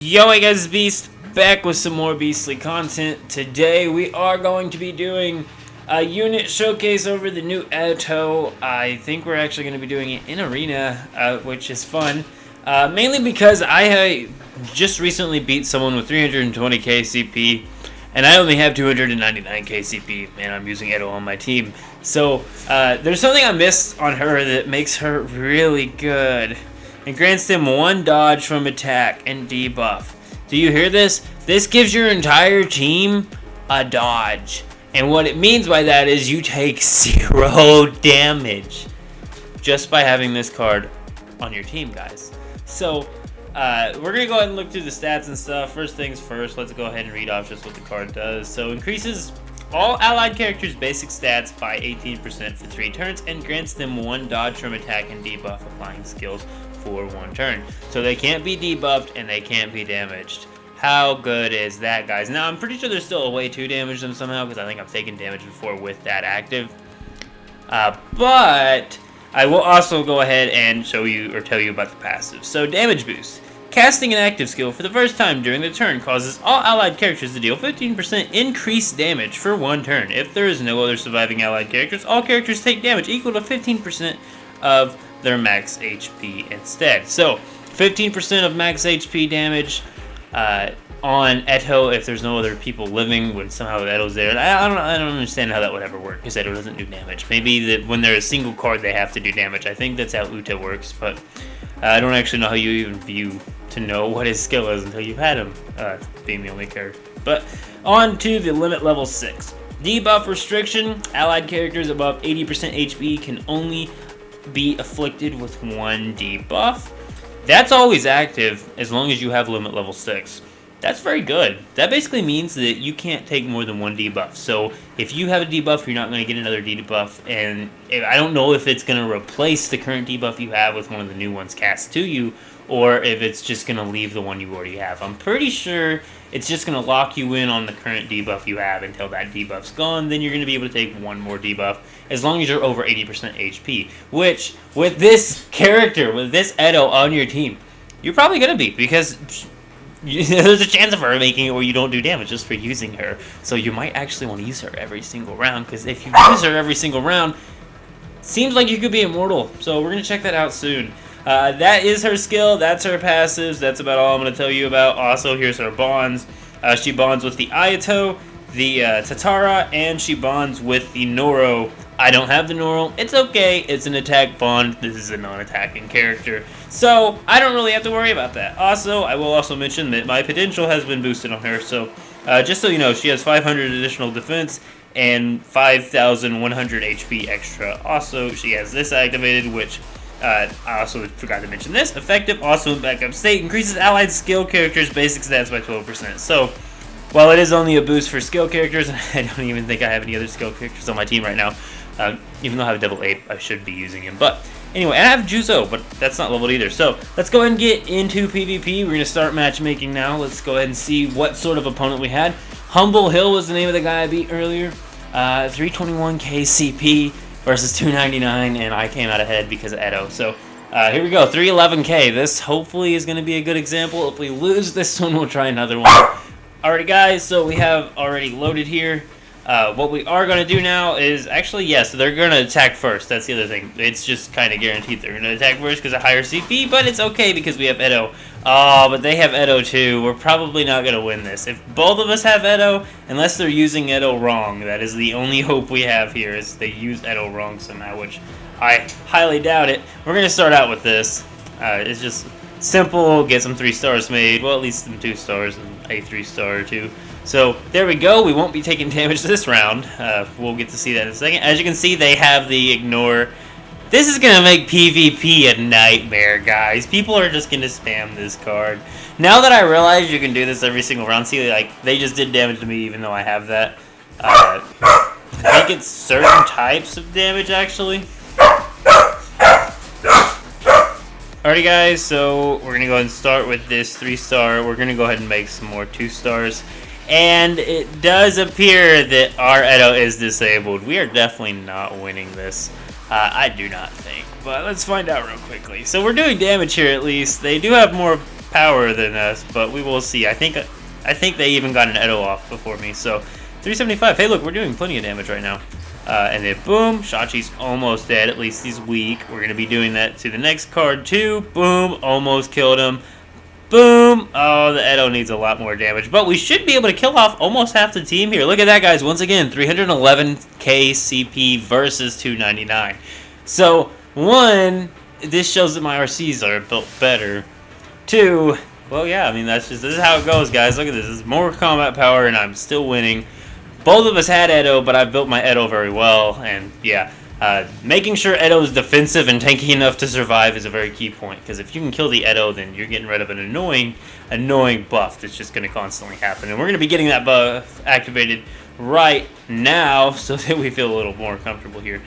Yo, hey guys, Beast back with some more beastly content. Today we are going to be doing a unit showcase over the new Eto. I think we're actually going to be doing it in Arena, which is fun. Mainly because I just recently beat someone with 320k CP, and I only have 299k CP, and I'm using Eto on my team. So there's something I missed on her that makes her really good. And grants them 1 dodge from attack and debuff. Do you hear this? This gives your entire team a dodge. And what it means by that is you take 0 damage just by having this card on your team, guys. So we're going to go ahead and look through the stats and stuff. First things first, let's go ahead and read off just what the card does. So increases all allied characters' basic stats by 18% for 3 turns and grants them 1 dodge from attack and debuff applying skills for 1 turn. So they can't be debuffed and they can't be damaged. How good is that, guys? Now I'm pretty sure there's still a way to damage them somehow because I think I've taken damage before with that active. But I will also go ahead and show you or tell you about the passive. So damage boost. Casting an active skill for the first time during the turn causes all allied characters to deal 15% increased damage for 1 turn. If there is no other surviving allied characters, all characters take damage equal to 15% of their max HP instead. So 15% of max HP damage on Eto if there's no other people living when somehow Eto's there. I don't understand how that would ever work because Eto doesn't do damage. Maybe that when they're a single card they have to do damage. I think that's how Uta works, but I don't actually know how you even view to know what his skill is until you've had him being the only character. But on to the limit level 6. Debuff restriction. Allied characters above 80% HP can only be afflicted with 1 debuff. That's always active as long as you have limit level 6. That's very good. That basically means that you can't take more than 1 debuff. So if you have a debuff, you're not going to get another debuff. And I don't know if it's going to replace the current debuff you have with one of the new ones cast to you, or if it's just going to leave the one you already have. I'm pretty sure it's just going to lock you in on the current debuff you have until that debuff's gone. Then you're going to be able to take 1 more debuff as long as you're over 80% HP. Which, with this character, with this Eto on your team, you're probably going to be, because there's a chance of her making it where you don't do damage just for using her. So you might actually want to use her every single round, because if you use her every single round, seems like you could be immortal. So we're going to check that out soon. That is her skill, that's her passives, that's about all I'm going to tell you about. Also, here's her bonds. She bonds with the Ayato, the Tatara, and she bonds with the Noro. I don't have the Noro. It's okay, it's an attack bond. This is a non-attacking character, so I don't really have to worry about that. Also, I will also mention that my potential has been boosted on her, so just so you know, she has 500 additional defense and 5,100 HP extra. Also, she has this activated, which I also forgot to mention this. Effective also in backup state. Increases allied skill characters' basic stats by 12%. So, while it is only a boost for skill characters, I don't even think I have any other skill characters on my team right now. Even though I have a double ape, I should be using him. But anyway, and I have Juzo, but that's not leveled either. So, let's go ahead and get into PvP. We're going to start matchmaking now. Let's go ahead and see what sort of opponent we had. Humble Hill was the name of the guy I beat earlier. 321k CP versus 299, and I came out ahead because of Eto. So here we go, 311k. This hopefully is going to be a good example. If we lose this one, we'll try another one. Alrighty, guys, so we have already loaded here. What we are going to do now is, actually, yes, they're going to attack first. That's the other thing. It's just kind of guaranteed they're going to attack first because of higher CP, but it's okay because we have Eto. Oh, but they have Eto too. We're probably not going to win this. If both of us have Eto, unless they're using Eto wrong, that is the only hope we have here, is they use Eto wrong somehow, which I highly doubt it. We're going to start out with this. It's just simple, get some 3 stars made, well, at least some 2 stars and a 3-star or 2. So there we go. We won't be taking damage this round. We'll get to see that in a second. As you can see, they have the ignore. This is going to make PvP a nightmare, guys. People are just going to spam this card. Now that I realize you can do this every single round, see, like, they just did damage to me even though I have that. I think it's certain types of damage, actually. Alrighty, guys, so we're going to go ahead and start with this 3-star. We're going to go ahead and make some more 2-stars. And it does appear that our Eto is disabled. We are definitely not winning this. I do not think. But let's find out real quickly. So we're doing damage here at least. They do have more power than us, but we will see. I think they even got an Edo off before me, so 375. Hey, look, we're doing plenty of damage right now. And then boom, Shachi's almost dead. At least he's weak. We're gonna be doing that to the next card too. Boom, almost killed him. Boom! Oh, the Edo needs a lot more damage. But we should be able to kill off almost half the team here. Look at that, guys. Once again, 311k CP versus 299. So, one, this shows that my RCs are built better. Two, well, yeah, I mean, this is how it goes, guys. Look at this. This is more combat power, and I'm still winning. Both of us had Edo, but I built my Edo very well. And, yeah. Making sure Edo is defensive and tanky enough to survive is a very key point, because if you can kill the Edo, then you're getting rid of an annoying buff that's just going to constantly happen. And we're going to be getting that buff activated right now so that we feel a little more comfortable here.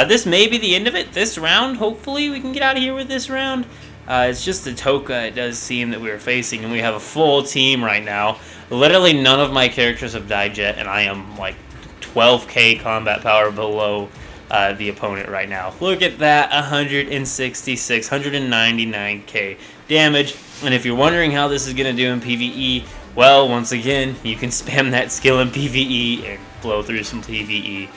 This may be the end of it this round. Hopefully we can get out of here with this round. It's just the Toka, it does seem, that we are facing, and we have a full team right now. Literally none of my characters have died yet, and I am like 12k combat power below the opponent right now. Look at that, 166, 199k damage. And if you're wondering how this is going to do in PvE, well, once again, you can spam that skill in PvE and blow through some PvE.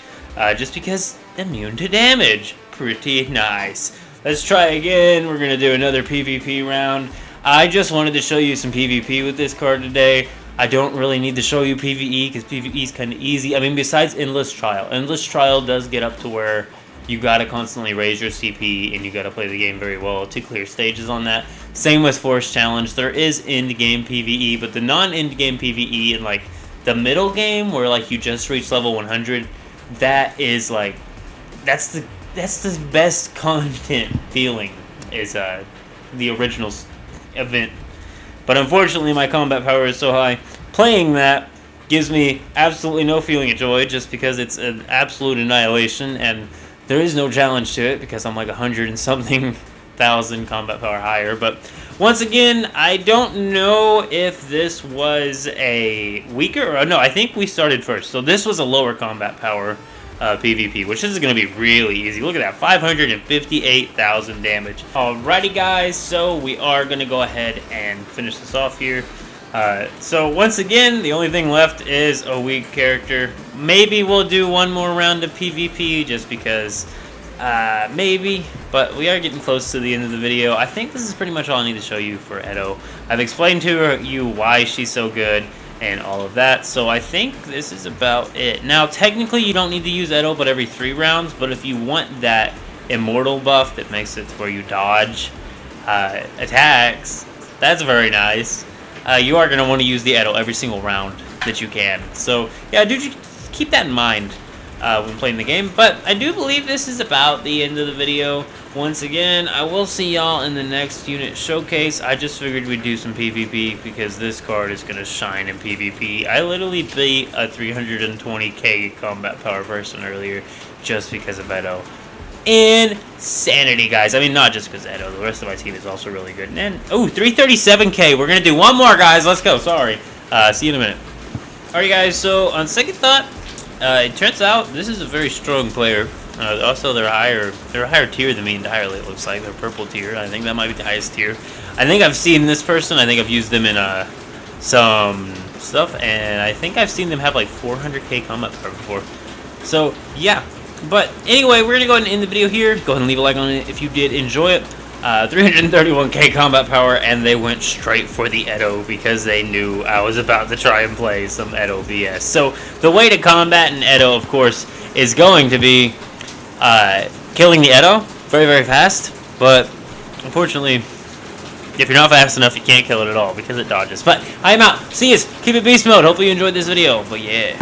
Just because immune to damage. Pretty nice. Let's try again. We're going to do another PvP round. I just wanted to show you some PvP with this card today. I don't really need to show you PvE because PvE is kind of easy. I mean, besides Endless Trial. Endless Trial does get up to where you got to constantly raise your CP and you got to play the game very well to clear stages on that. Same with Force Challenge. There is end-game PvE, but the non-end-game PvE in like the middle game where like you just reach level 100, that is like, that's the best content feeling is the original event. But unfortunately, my combat power is so high. Playing that gives me absolutely no feeling of joy just because it's an absolute annihilation, and there is no challenge to it because I'm like 100 and something thousand combat power higher. But once again, I don't know if this was a weaker, or no, I think we started first. So this was a lower combat power PvP, which is going to be really easy. Look at that, 558,000 damage. Alrighty, guys, so we are going to go ahead and finish this off here. So once again, the only thing left is a weak character. Maybe we'll do one more round of PvP just because, maybe, but we are getting close to the end of the video. I think this is pretty much all I need to show you for Edo. I've explained to you why she's so good and all of that, so I think this is about it. Now, technically, you don't need to use Edo but every 3 rounds, but if you want that immortal buff that makes it where you dodge attacks, that's very nice. You are going to want to use the Edo every single round that you can. So, yeah, do keep that in mind when playing the game. But I do believe this is about the end of the video. Once again, I will see y'all in the next unit showcase. I just figured we'd do some PvP because this card is going to shine in PvP. I literally beat a 320k combat power person earlier just because of Edo. Insanity, guys. I mean, not just because Edo. The rest of my team is also really good. And then, oh, 337k. We're going to do one more, guys. Let's go. Sorry. See you in a minute. Alright, guys. So, on second thought, it turns out this is a very strong player. Also, they're a higher tier than me entirely, it looks like. They're purple tier. I think that might be the highest tier. I think I've seen this person. I think I've used them in some stuff. And I think I've seen them have like 400k combat power before. So, yeah. But anyway, we're going to go ahead and end the video here. Go ahead and leave a like on it if you did enjoy it. 331k combat power, and they went straight for the Edo because they knew I was about to try and play some Edo BS. So the way to combat an Edo, of course, is going to be killing the Edo very, very fast. But unfortunately, if you're not fast enough, you can't kill it at all because it dodges. But I'm out. See you. Keep it beast mode. Hopefully you enjoyed this video. But yeah.